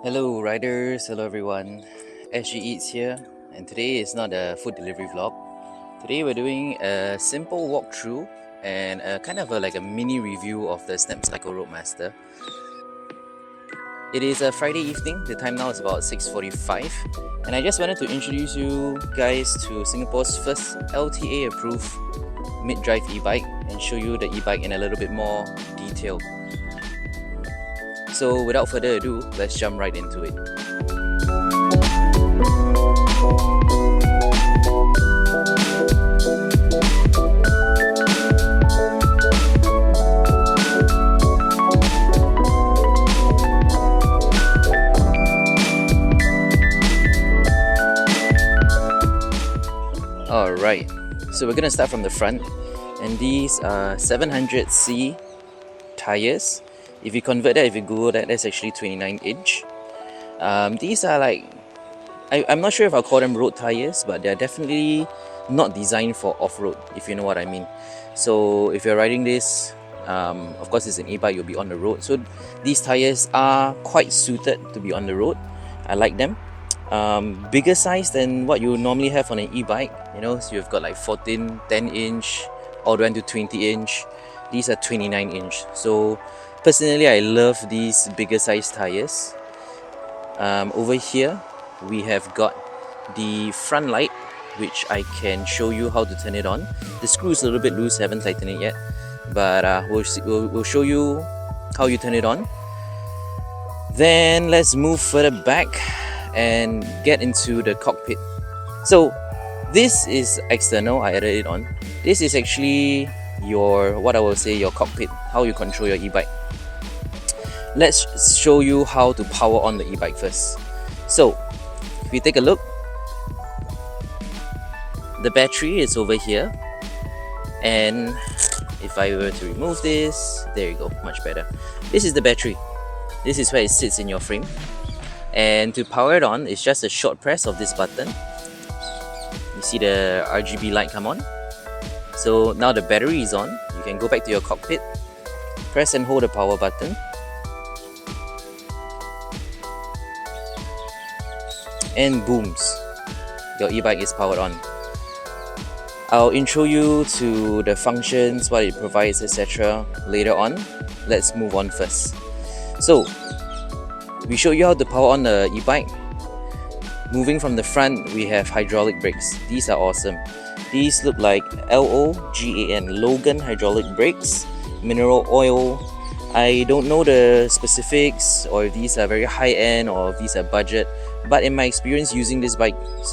Hello riders, hello everyone. SG Eats here, and today is not a food delivery vlog. Today we're doing a simple walkthrough and kind of like a mini review of the Snapcycle Roadmaster. It is a Friday evening, the time now is about 6:45, and I just wanted to introduce you guys to Singapore's first LTA approved mid-drive e-bike and show you the e-bike in a little bit more detail. So without further ado, let's jump right into it. Alright, so we're gonna start from the front, and these are 700C tires. If you convert that, if you Google that, that's actually 29-inch. These are like, I'm not sure if I'll call them road tires, but they're definitely not designed for off-road, if you know what I mean. So if you're riding this, of course it's an e-bike, you'll be on the road. So these tires are quite suited to be on the road. I like them. Bigger size than what you normally have on an e-bike, you know, so you've got like 14, 10-inch, all the way to 20-inch. These are 29-inch. So personally, I love these bigger size tires. Over here, we have got the front light, which I can show you how to turn it on. The screw is a little bit loose, haven't tightened it yet, but we'll show you how you turn it on. Then let's move further back and get into the cockpit. So this is external, I added it on. This is actually your cockpit, how you control your e-bike. Let's show you how to power on the e-bike first. So if you take a look, the battery is over here, and if I were to remove this, there you go, much better. This is the battery. This is where it sits in your frame, and to power it on, it's just a short press of this button. You see the RGB light come on. So now the battery is on. You can go back to your cockpit, press and hold the power button, and booms, your e-bike is powered on. I'll intro you to the functions, what it provides, etc. later on. Let's move on first. So we show you how to power on the e-bike. Moving from the front, we have hydraulic brakes. These are awesome. These look like LOGAN, Logan hydraulic brakes, mineral oil. I don't know the specifics, or if these are very high-end or if these are budget, but in my experience using this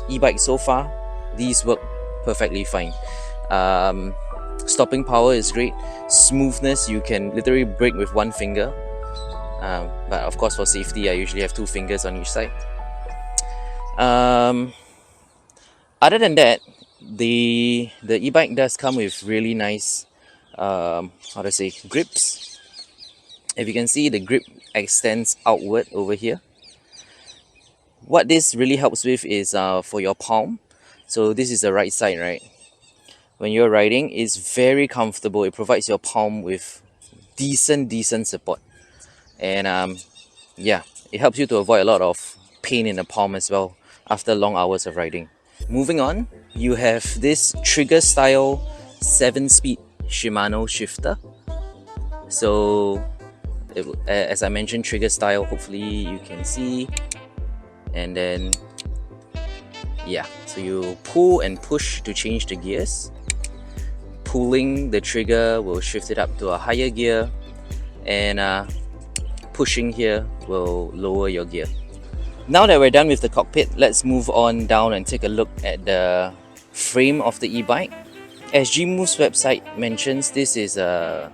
e-bike so far, these work perfectly fine. Stopping power is great. Smoothness, you can literally brake with one finger, but of course for safety I usually have two fingers on each side. Other than that, the e-bike does come with really nice grips. If you can see, the grip extends outward over here. What this really helps with is for your palm. So this is the right side, right? When you're riding, it's very comfortable. It provides your palm with decent support, and yeah, it helps you to avoid a lot of pain in the palm as well after long hours of riding. Moving on, you have this trigger style 7-speed Shimano shifter. So as I mentioned, trigger style, hopefully you can see. And then yeah, so you pull and push to change the gears. Pulling the trigger will shift it up to a higher gear, and pushing here will lower your gear. Now that we're done with the cockpit, let's move on down and take a look at the frame of the e-bike. As Gmove's website mentions, this is a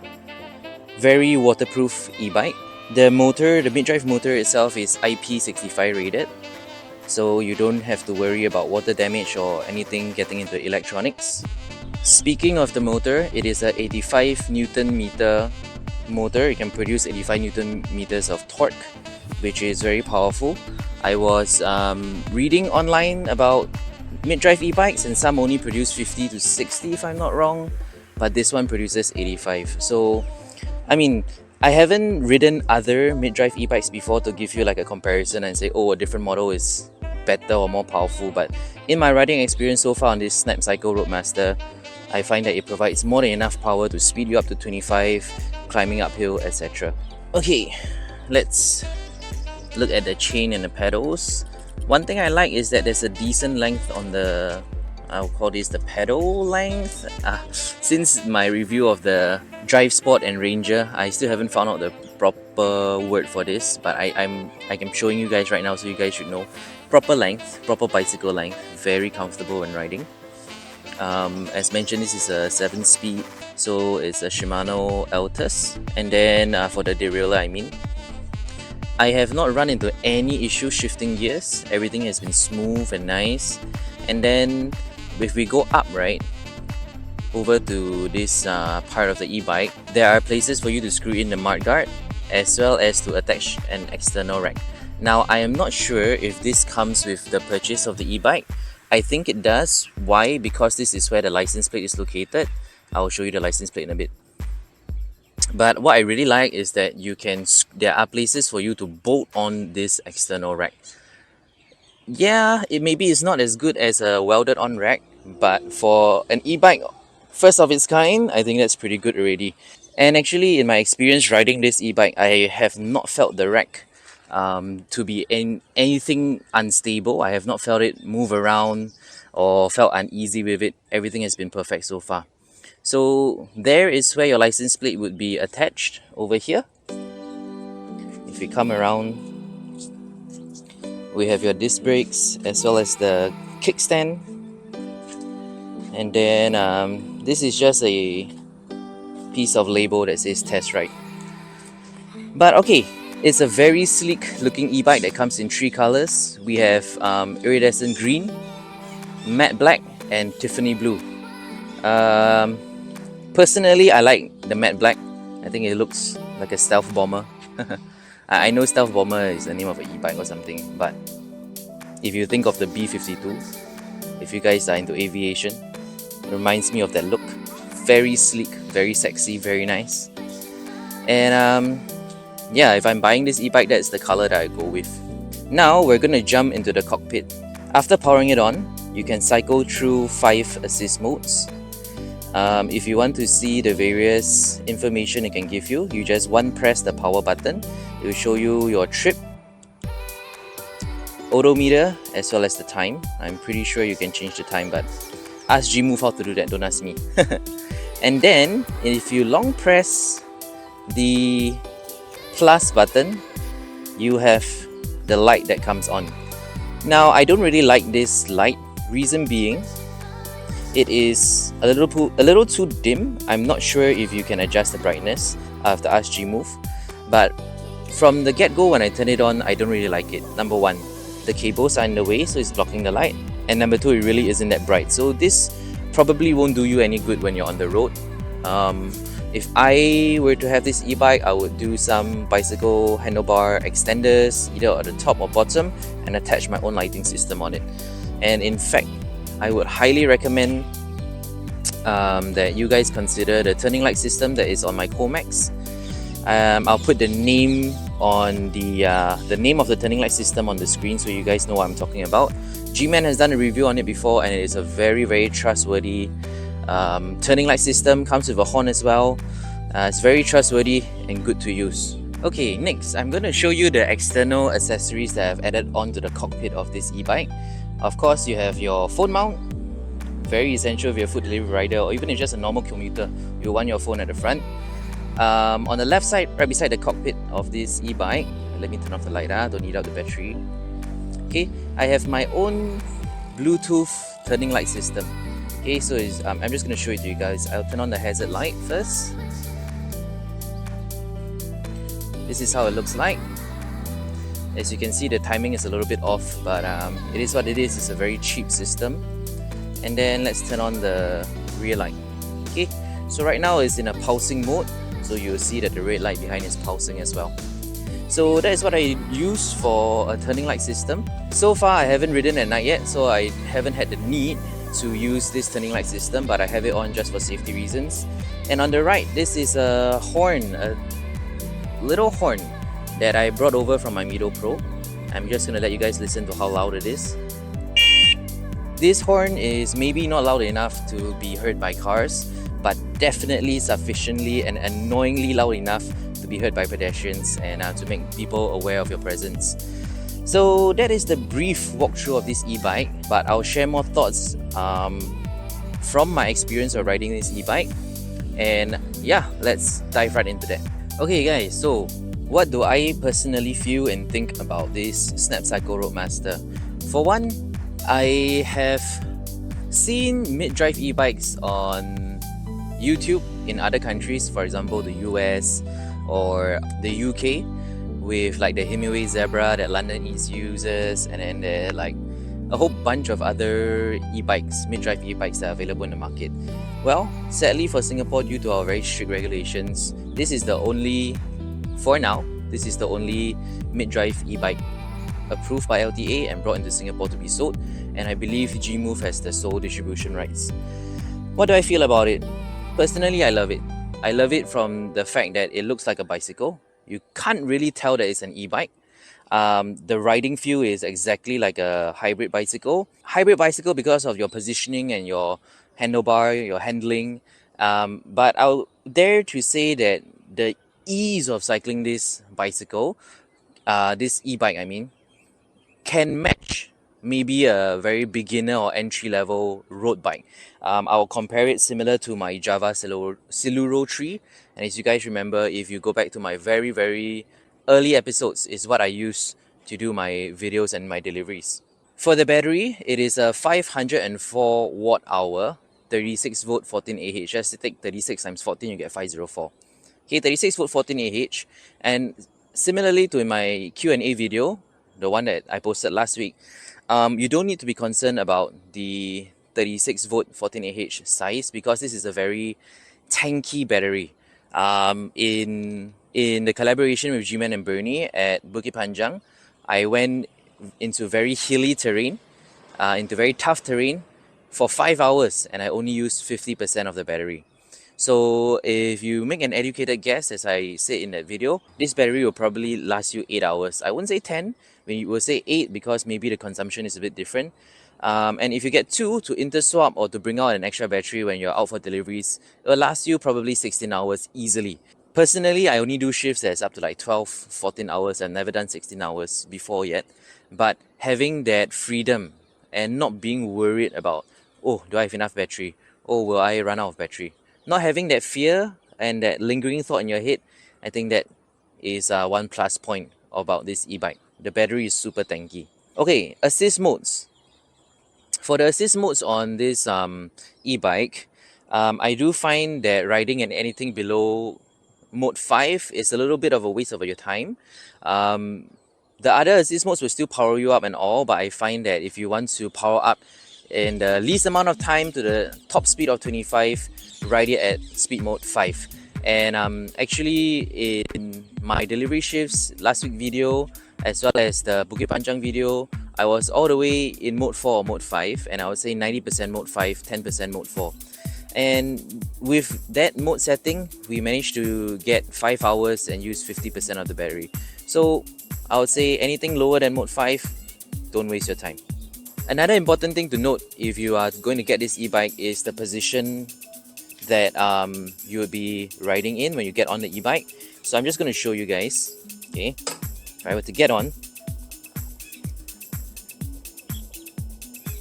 very waterproof e-bike. The motor, the mid-drive motor itself is IP65 rated, so you don't have to worry about water damage or anything getting into electronics. Speaking of the motor, it is a 85 Newton meter motor. It can produce 85 Newton meters of torque, which is very powerful. I was reading online about mid-drive e-bikes, and some only produce 50 to 60 if I'm not wrong, but this one produces 85. So I mean, I haven't ridden other mid-drive e-bikes before to give you like a comparison and say, oh, a different model is better or more powerful, but in my riding experience so far on this Snapcycle Roadmaster, I find that it provides more than enough power to speed you up to 25, climbing uphill, etc. Okay, let's look at the chain and the pedals. One thing I like is that there's a decent length on the, I'll call this the pedal length. Since my review of the Drive Sport and Ranger, I still haven't found out the proper word for this, but I'm showing you guys right now, so you guys should know. Proper length, proper bicycle length, very comfortable when riding. As mentioned, this is a 7-speed, so it's a Shimano Altus. And then for the derailleur, I have not run into any issue shifting gears. Everything has been smooth and nice. And then if we go up, right, over to this part of the e-bike, there are places for you to screw in the mudguard as well as to attach an external rack. Now, I am not sure if this comes with the purchase of the e-bike. I think it does. Why? Because this is where the license plate is located. I'll show you the license plate in a bit. But what I really like is that there are places for you to bolt on this external rack. Yeah, maybe it's not as good as a welded on rack, but for an e-bike first of its kind, I think that's pretty good already. And actually, in my experience riding this e-bike, I have not felt the rack to be anything unstable. I have not felt it move around or felt uneasy with it. Everything has been perfect so far. So there is where your license plate would be attached over here. If we come around, we have your disc brakes as well as the kickstand. And then this is just a piece of label that says test ride. But okay, it's a very sleek looking e-bike that comes in 3 colors. We have iridescent green, matte black, and Tiffany blue. Personally, I like the matte black. I think it looks like a stealth bomber. I know stealth bomber is the name of an e-bike or something, but if you think of the B-52, if you guys are into aviation, it reminds me of that look. Very sleek, very sexy, very nice. And yeah, if I'm buying this e-bike, that's the color that I go with. Now we're gonna jump into the cockpit. After powering it on, you can cycle through 5 assist modes. If you want to see the various information it can give you, you just press the power button. It will show you your trip, odometer, as well as the time. I'm pretty sure you can change the time, but ask Gmove how to do that, don't ask me. And then, if you long press the plus button, you have the light that comes on. Now, I don't really like this light. Reason being, it is a little too dim. I'm not sure if you can adjust the brightness. I have to ask Gmove. But from the get-go, when I turn it on, I don't really like it. Number 1, the cables are in the way, so it's blocking the light. And number 2, it really isn't that bright. So this probably won't do you any good when you're on the road. If I were to have this e-bike, I would do some bicycle handlebar extenders, either at the top or bottom, and attach my own lighting system on it. And in fact, I would highly recommend that you guys consider the turning light system that is on my Comax. I'll put the name on the name of the turning light system on the screen so you guys know what I'm talking about. G-Man has done a review on it before, and it is a very, very trustworthy turning light system. Comes with a horn as well. It's very trustworthy and good to use. Okay, next I'm going to show you the external accessories that I've added onto the cockpit of this e-bike. Of course, you have your phone mount. Very essential if you're a food delivery rider, or even if you're just a normal commuter, you want your phone at the front. On the left side, right beside the cockpit of this e-bike, let me turn off the light, don't need out the battery. Okay, I have my own Bluetooth turning light system. Okay, so I'm just going to show it to you guys. I'll turn on the hazard light first. This is how it looks like. As you can see, the timing is a little bit off, but it is what it is. It's a very cheap system. And then let's turn on the rear light. Okay, so right now it's in a pulsing mode, so you'll see that the red light behind is pulsing as well. So that is what I use for a turning light system. So far I haven't ridden at night yet, so I haven't had the need to use this turning light system, but I have it on just for safety reasons. And on the right, this is a horn, little horn that I brought over from my Mido Pro. I'm just gonna let you guys listen to how loud it is. This horn is maybe not loud enough to be heard by cars, but definitely sufficiently and annoyingly loud enough to be heard by pedestrians and to make people aware of your presence. So that is the brief walkthrough of this e-bike, but I'll share more thoughts from my experience of riding this e-bike. And yeah, let's dive right into that. Okay guys, so what do I personally feel and think about this Snapcycle Roadmaster? For one, I have seen mid-drive e-bikes on YouTube in other countries, for example the US or the UK, with like the Himiway Zebra that London East uses, and then there are like a whole bunch of other e-bikes, mid-drive e-bikes that are available in the market. Well, sadly for Singapore, due to our very strict regulations, this is the only, for now, this is the only mid-drive e-bike approved by LTA and brought into Singapore to be sold, and I believe G-Move has the sole distribution rights. What do I feel about it? Personally, I love it. I love it from the fact that it looks like a bicycle. You can't really tell that it's an e-bike. The riding feel is exactly like a hybrid bicycle. Hybrid bicycle because of your positioning and your handlebar, your handling. But I'll dare to say that the ease of cycling this bicycle, this e-bike I mean, can match maybe a very beginner or entry level road bike. I'll compare it similar to my Java Siluro 3, and as you guys remember, if you go back to my very early episodes, is what I use to do my videos and my deliveries. For the battery, it is a 504 watt hour 36 volt 14 Ah. Just to take 36 times 14, you get 504. Okay, 36 volt 14 Ah. And similarly to my Q&A video, the one that I posted last week, you don't need to be concerned about the 36 volt 14 Ah size, because this is a very tanky battery. In the collaboration with G-Man and Bernie at Bukit Panjang, I went into very hilly terrain, into very tough terrain for 5 hours, and I only used 50% of the battery. So if you make an educated guess, as I said in that video, this battery will probably last you 8 hours. I wouldn't say 10, we will say 8 because maybe the consumption is a bit different. And if you get 2 to interswap or to bring out an extra battery when you're out for deliveries, it will last you probably 16 hours easily. Personally, I only do shifts that's up to like 12, 14 hours. I've never done 16 hours before yet. But having that freedom and not being worried about, oh, do I have enough battery? Oh, will I run out of battery? Not having that fear and that lingering thought in your head, I think that is one plus point about this e-bike. The battery is super tanky. Okay, assist modes. For the assist modes on this e-bike, I do find that riding in anything below mode 5 is a little bit of a waste of your time. The other assist modes will still power you up and all, but I find that if you want to power up in the least amount of time to the top speed of 25, ride it at speed mode 5. And actually in my delivery shifts last week video, as well as the Bukit Panjang video, I was all the way in mode 4 or mode 5, and I would say 90% mode 5, 10% mode 4. And with that mode setting, we managed to get 5 hours and use 50% of the battery. So I would say anything lower than mode 5, don't waste your time. Another important thing to note if you are going to get this e-bike is the position that you will be riding in when you get on the e-bike. So I'm just going to show you guys. Okay, if I were to get on,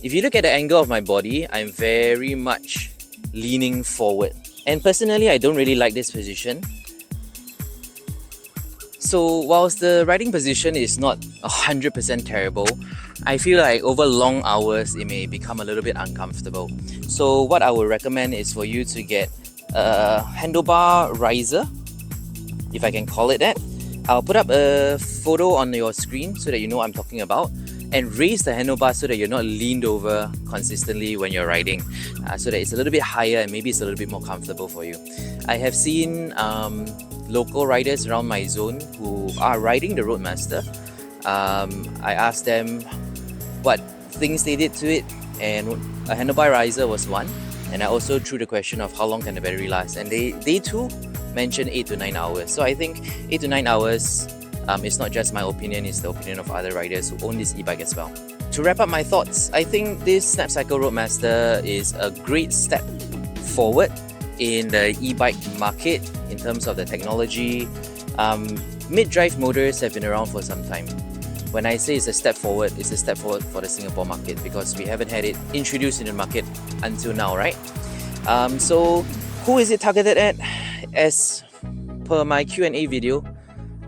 if you look at the angle of my body, I'm very much leaning forward. And personally, I don't really like this position. So whilst the riding position is not 100% terrible, I feel like over long hours it may become a little bit uncomfortable. So what I would recommend is for you to get a handlebar riser, if I can call it that. I'll put up a photo on your screen so that you know what I'm talking about, and raise the handlebar so that you're not leaned over consistently when you're riding, so that it's a little bit higher and maybe it's a little bit more comfortable for you. I have seen local riders around my zone who are riding the Roadmaster. I asked them what things they did to it, and a handlebar riser was one. And I also threw the question of how long can the battery last, and they too mentioned 8 to 9 hours. So I think 8 to 9 hours, it's not just my opinion, it's the opinion of other riders who own this e-bike as well. To wrap up my thoughts, I think this Snapcycle Roadmaster is a great step forward in the e-bike market in terms of the technology. Mid-drive motors have been around for some time. When I say it's a step forward for the Singapore market because we haven't had it introduced in the market until now, right? So who is it targeted at? As per my Q&A video,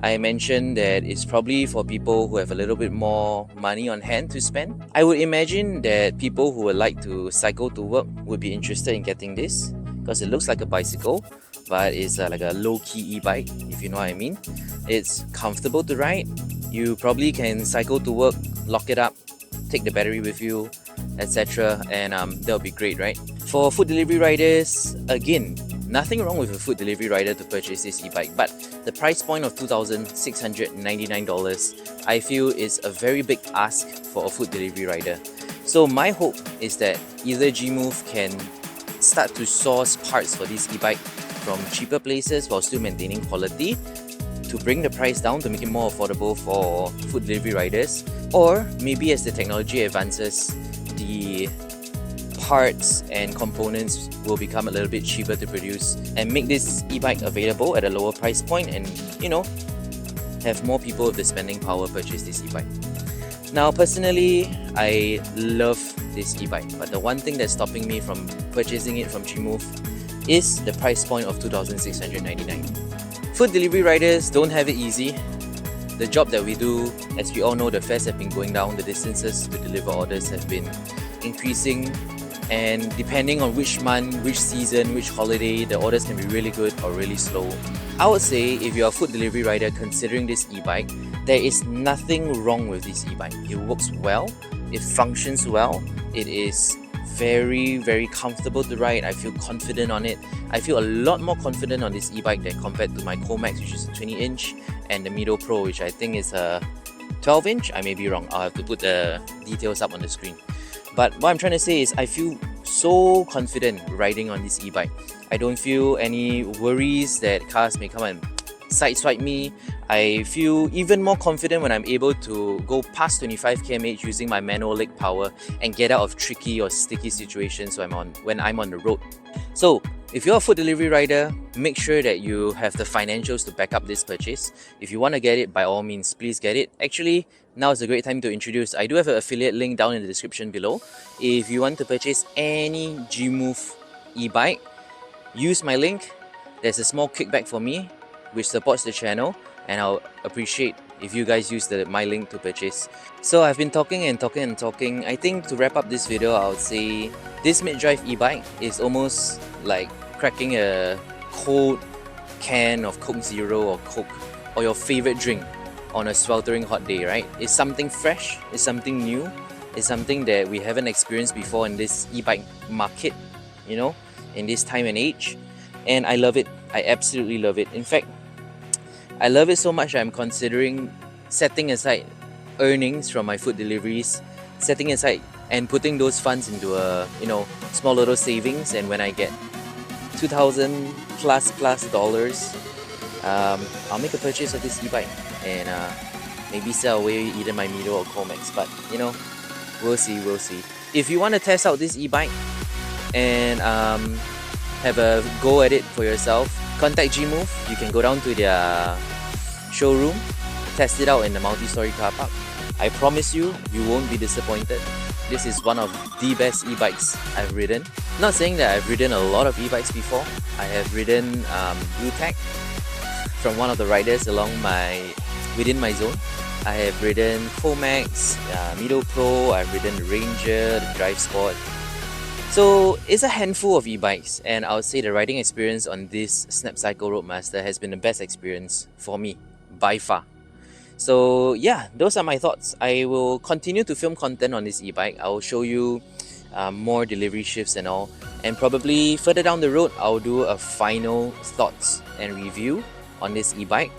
I mentioned that it's probably for people who have a little bit more money on hand to spend. I would imagine that people who would like to cycle to work would be interested in getting this because it looks like a bicycle, but it's like a low-key e-bike, if you know what I mean. It's comfortable to ride. You probably can cycle to work, lock it up, take the battery with you, etc. And that'll be great, right? For food delivery riders, again, nothing wrong with a food delivery rider to purchase this e-bike, but the price point of $2,699 I feel is a very big ask for a food delivery rider. So my hope is that either Gmove can start to source parts for this e-bike from cheaper places while still maintaining quality to bring the price down to make it more affordable for food delivery riders, or maybe as the technology advances, the parts and components will become a little bit cheaper to produce and make this e-bike available at a lower price point and, you know, have more people with the spending power purchase this e-bike. Now personally, I love this e-bike, but the one thing that's stopping me from purchasing it from Gmove is the price point of $2,699. Food delivery riders don't have it easy. The job that we do, as we all know, the fares have been going down, the distances to deliver orders have been increasing, and depending on which month, which season, which holiday, the orders can be really good or really slow. I would say if you're a food delivery rider considering this e-bike, there is nothing wrong with this e-bike. It works well, it functions well, it is very, very comfortable to ride. I feel confident on it. I feel a lot more confident on this e-bike than compared to my Comax, which is a 20-inch, and the Mido Pro, which I think is a 12-inch. I may be wrong. I'll have to put the details up on the screen. But what I'm trying to say is I feel so confident riding on this e-bike. I don't feel any worries that cars may come and sideswipe me. I feel even more confident when I'm able to go past 25 km/h using my manual leg power and get out of tricky or sticky situations when I'm on the road. So if you're a food delivery rider, make sure that you have the financials to back up this purchase. If you want to get it, by all means, please get it. Actually, now is a great time to introduce. I do have an affiliate link down in the description below. If you want to purchase any Gmove e-bike, use my link. There's a small kickback for me, which supports the channel, and I'll appreciate if you guys use my link to purchase. So I've been talking. I think to wrap up this video, I would say this mid-drive e-bike is almost like cracking a cold can of Coke Zero or Coke or your favorite drink on a sweltering hot day, right? It's something fresh, it's something new, it's something that we haven't experienced before in this e-bike market, you know, in this time and age. And I love it. I absolutely love it. In fact, I love it so much I'm considering setting aside earnings from my food deliveries, setting aside and putting those funds into a, you know, small little savings, and when I get $2,000 plus dollars, I'll make a purchase of this e-bike and maybe sell away either my Mido or Comax, but you know, we'll see. If you want to test out this e-bike and have a go at it for yourself, contact Gmove. You can go down to their showroom, test it out in the multi-story car park. I promise you, you won't be disappointed. This is one of the best e-bikes I've ridden. Not saying that I've ridden a lot of e-bikes before. I have ridden Blue Tag from one of the riders within my zone. I have ridden Comax, Mido Pro, I've ridden the Ranger, the Drive Sport. So it's a handful of e-bikes, and I would say the riding experience on this Snapcycle Roadmaster has been the best experience for me, by far. So yeah, those are my thoughts. I will continue to film content on this e-bike. I will show you more delivery shifts and all, and probably further down the road I'll do a final thoughts and review on this e-bike.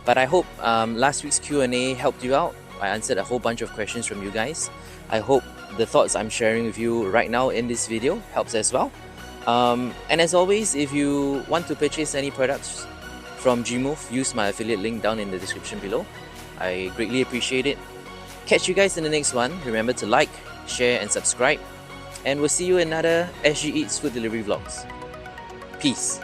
But I hope last week's Q&A helped you out. I answered a whole bunch of questions from you guys. I hope the thoughts I'm sharing with you right now in this video helps as well. And as always, if you want to purchase any products from Gmove, use my affiliate link down in the description below. I greatly appreciate it. Catch you guys in the next one. Remember to like, share and subscribe. And we'll see you in another SG Eats Food Delivery Vlogs. Peace.